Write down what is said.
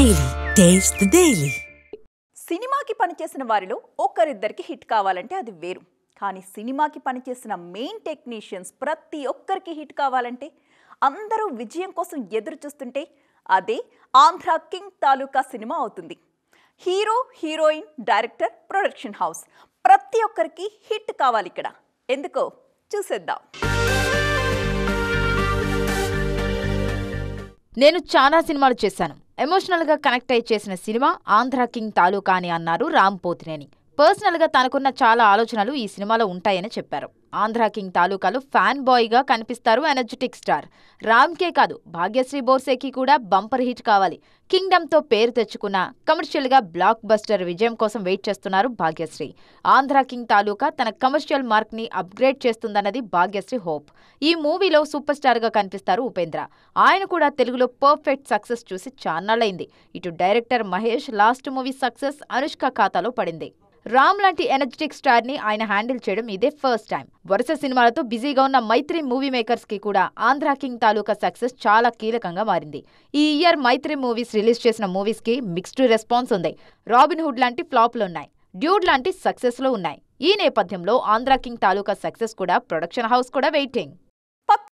Daily taste the daily. సినిమాకి పనిచేసిన వారిలో ఒక్కరిద్దరికి హిట్ కావాలంటే అది వేరు. కానీ సినిమాకి పనిచేసిన మెయిన్ టెక్నీషియన్స్ ప్రతి ఒక్కరికి హిట్ కావాలంటే అందరూ విజయం కోసం ఎదురు చూస్తుంటే అదే ఆంధ్ర కింగ్ తాలూకా సినిమా అవుతుంది. Hero, heroine, director, production house ప్రతి ఒక్కరికి హిట్ కావాలి. ఇక్కడ ఎందుకో చూసేద్దాం. నేను చాలా సినిమాలు చేశాను. ఎమోషనల్గా కనెక్ట్ అయ్యి చేసిన సినిమా ఆంధ్ర కింగ్ తాలూకా అని అన్నారు రామ్ పోతినేని. పర్సనల్గా తనకున్న చాలా ఆలోచనలు ఈ సినిమాలో ఉంటాయని చెప్పారు. ఆంధ్ర కింగ్ తాలూకాలో ఫ్యాన్ బాయ్గా కనిపిస్తారు ఎనర్జెటిక్ స్టార్. రామ్కే కాదు, భాగ్యశ్రీ బోర్సేకి కూడా బంపర్ హిట్ కావాలి. కింగ్డమ్తో పేరు తెచ్చుకున్న కమర్షియల్గా బ్లాక్ బస్టర్ విజయం కోసం వెయిట్ చేస్తున్నారు భాగ్యశ్రీ. ఆంధ్ర కింగ్ తాలూకా తన కమర్షియల్ మార్క్ని అప్గ్రేడ్ చేస్తుందన్నది భాగ్యశ్రీ హోప్. ఈ మూవీలో సూపర్ స్టార్గా కనిపిస్తారు ఉపేంద్ర. ఆయన కూడా తెలుగులో పర్ఫెక్ట్ సక్సెస్ చూసి చాన్నాళ్ళైంది. ఇటు director Mahesh last movie success Anushka ఖాతాలో పడింది. రామ్ లాంటి ఎనర్జెటిక్ స్టార్ ని ఆయన హ్యాండిల్ చేయడం ఇదే ఫస్ట్ టైం. వరుస సినిమాలతో బిజీగా ఉన్న మైత్రి మూవీ మేకర్స్ కి కూడా ఆంధ్ర కింగ్ తాలూకా సక్సెస్ చాలా కీలకంగా మారింది. ఈ ఇయర్ మైత్రి మూవీస్ రిలీజ్ చేసిన మూవీస్ కి మిక్స్డ్ రెస్పాన్స్ ఉంది. రాబిన్ హుడ్ లాంటి ఫ్లాప్లు ఉన్నాయి, డ్యూడ్ లాంటి సక్సెస్ లో ఉన్నాయి. ఈ నేపథ్యంలో ఆంధ్ర కింగ్ తాలూకా సక్సెస్ కూడా ప్రొడక్షన్ హౌస్ కూడా వెయిటింగ్.